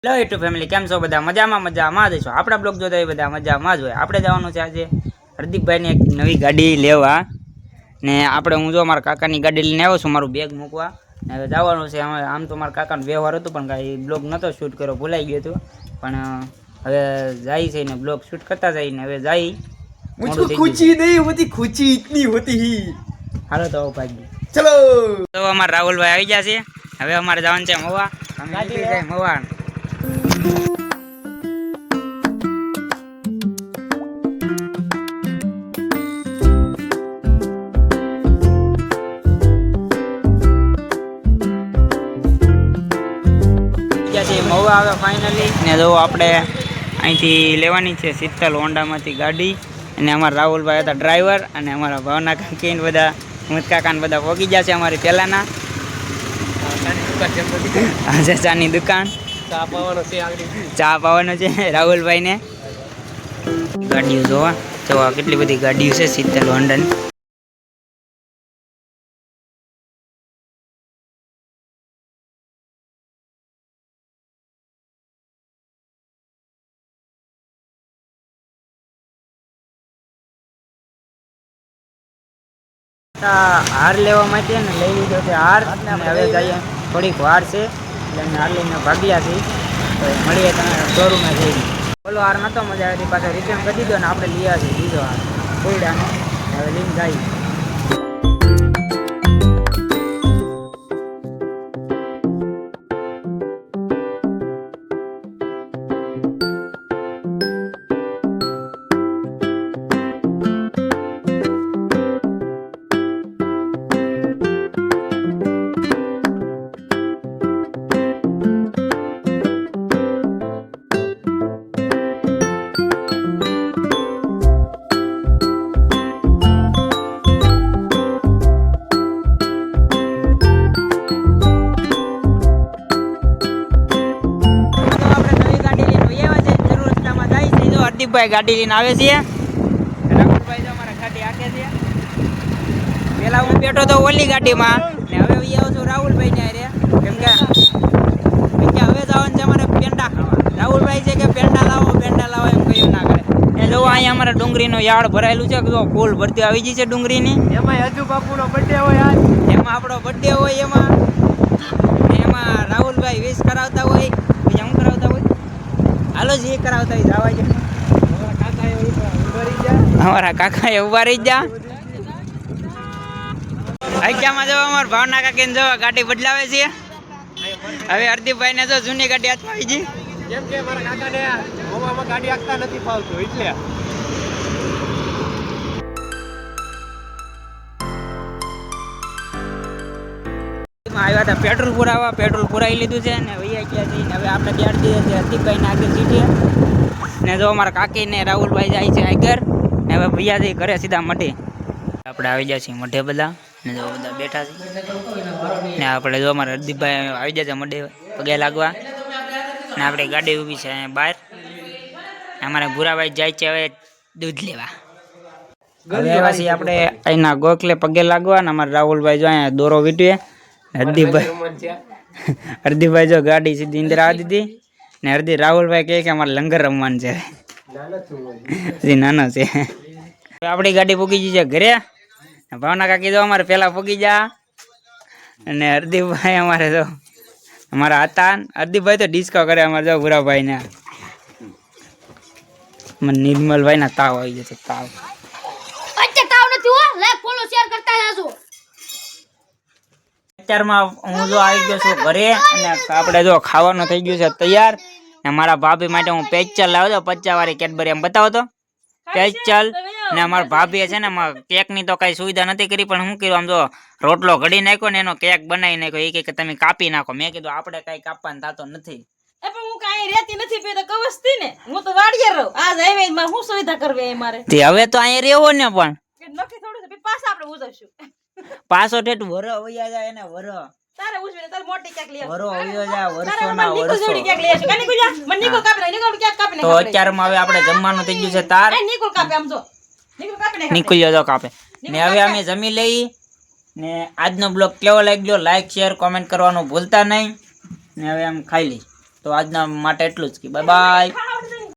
Hello YouTube family, કેમ છો બધા? મજામાં જ છો? આપણા બ્લોગ જોતા બધા મજામાં જ હોય. આપણે જવાનું છે આજે હરદીપભાઈની એક નવી ગાડી લેવા, ને આપણે હું જો મારા કાકાની ગાડી લઈને આવ્યો છું મારું બેગ મૂકવા, ને હવે જવાનું છે. આમ તો મારા કાકાનો વ્યવહાર હતો પણ કાંઈ બ્લોગ નહોતો શૂટ કર્યો, ભૂલાઈ ગયો હતો. પણ હવે જાય છે ને બ્લોગ શૂટ કરતા જાય ને હવે જાય. मुझको खुशी नहीं होती, खुशी इतनी होती ही। હાલો તો ભાઈ चलो તો અમારા રાહુલભાઈ આવી ગયા છે. હવે અમારે જવાનું છે મવા. અમે નીકળી જાય મવા. મવા આવે ફાઇનલી ને જો આપણે અહીંથી લેવાની છે શીતલ હોન્ડામાંથી ગાડી, અને અમારા રાહુલભાઈ હતા ડ્રાઈવર, અને અમારા ભાવના કાકી ને બધા મુત કાકા ને બધા પહોંચી ગયા છે અમારી પહેલાના. આજે ચાની દુકાન, ચા પાવાનો છે રાહુલભાઈ ને. ગાડીઓ જોવા જોવા કેટલી બધી ગાડીઓ છે શીતલ હોન્ડાની. હાર લેવા માટે ને લઈ લીધો છે હાર, અને હવે જઈએ થોડીક વાર છે એટલે અમે હાર લઈને ભાગ્યા છીએ. તો મળીએ તમે શોરૂમે જઈને. બોલો હાર નતો મજા આવી, પાછો રિટર્ન કરી દીધો ને આપણે લઈ આવ્યા બીજો હાર કોઈડાનો, હવે લઈને જઈએ. હરદીપભાઈ ગાડી લઈને આવે છે, રાહુલભાઈ તો અમારા ગાડી આકે છે. પેલા હું બેઠો તો ઓલી ગાડીમાં ને હવે આવું છું રાહુલભાઈ ને આરે, કેમ કે હવે જવાનું છે અમારે પેંડા ખાવા. રાહુલભાઈ છે કે પેંડા લાવો એમ કહ્યું ના કરે. એ જો અહીંયા અમારે ડુંગળીનું યાર્ડ ભરાયેલું છે, જો ફૂલ ભરતી આવી ગઈ છે ડુંગળીની. એમાં હજુ બાપુનો બર્થડે હોય આજ, એમાં આપણો બર્થડે હોય, એમાં રાહુલભાઈ વિશ કરાવતા હોય, બીજા હું કરાવતા હોય. હાલો જે કરાવતા હોય જવા છે. અમારા કાકા એ ઉભા રહી ગયા. આઈક્યામાં જવા અમારા ભાવના કાકી ને જવા ગાડી બદલાવે છે. હવે હરદીપભાઈ ને જો જૂની ગાડી હાથમાં આવી ગઈ. કેમ કે મારા કાકાને મોવામાં ગાડી આખતા નથી ફાવતું એટલે આવ્યા હતા પેટ્રોલ પુરાવા, પેટ્રોલ પુરાવી લીધું છે ને વૈયા ગયા છે. હવે આપણે બેઠ દઈએ છીએ હરદીપભાઈ ને આગળ સીટીએ, ને જો અમારા કાકી ને રાહુલભાઈ જાય છે આગળ, ને હવે ભૈયા જઈ ઘરે સીધા મઢે. આપણે આવી જાય છીએ મઢે બધા, ને જો બધા બેઠા છે. ને આપણે જો અમારા હરદીપભાઈ આવી જાય છે મઢે પગે લાગવા, ને આપણે ગાડી ઊભી છે અહીંયા બહાર. અમારે ભૂરાભાઈ જાય છે હવે દૂધ લેવા. હવે આવ્યા છીએ આપણે અહીંના ગોખલે પગે લાગવા, ને અમારા રાહુલભાઈ જો અહીંયા દોરો વીટવે. હરદીપભાઈ જો ગાડી સીધી ઇન્દિરા આવી દીધી, ને રાહુલભાઈ કહે કે અમારે લંગર રમવાનું છે. નાનો છે. આપણી ગાડી પૂગી ગઈ છે ઘરે. ભાવના કાકી જો અમારે પેલા પૂગી જા, અને હરદીપભાઈ અમારે જો અમારા હતા. હરદીપભાઈ તો ડિસ્કો કરે અમારે જો ભૂરાભાઈ ને. નિર્મલભાઈ ના તાવ આવી જશે, તાવ. અત્યારમાં હું જો આવી ગયો છું ઘરે, અને આપણે જો ખાવાનું થઈ ગયું છે તૈયાર. ને મારા ભાભી માટે હું પેચલ લાવ્યો હતો, 50 વાળી કેડબરી. એમ બતાવો તો પેચલ. ને અમારા ભાભી છે ને કેક ની તો કઈ સુવિધા નથી કરી, પણ હું કર્યું આમ જો રોટલો ઘડી નાખ્યો ને એનો કેક બનાવી નાખ્યો. એ કે તમે કાપી નાખો. મેં કીધું આપણે કઈ કાપવાનું થતો નથી. હવે તો અહીંયા રેવો ને, પણ પાછો ઠેઠ વરો વયા જાય ને વરો તારે ઉજવે તારે મોટી કેક લઈ વરો વયો જાય વર્ષો ના વર્ષો કેક લઈ આવ કની કુજા મને નિકોલ કાપી નિકોલ કેક કાપી ને. તો અત્યારમાં હવે આપણે જમવાનું થઈ ગયું છે તાર. નિકોલ કાપે આમ જો નિકોલ કાપી ને નિકોલ જો કાપે ને. હવે અમે જમી લઈ ને આજનો બ્લોગ કેવો લાગ્યો લાઈક શેર કોમેન્ટ કરવાનું ભૂલતા નહીં ને હવે આમ ખાઈ લઈ. તો આજના માટે એટલું જ કે બાય બાય.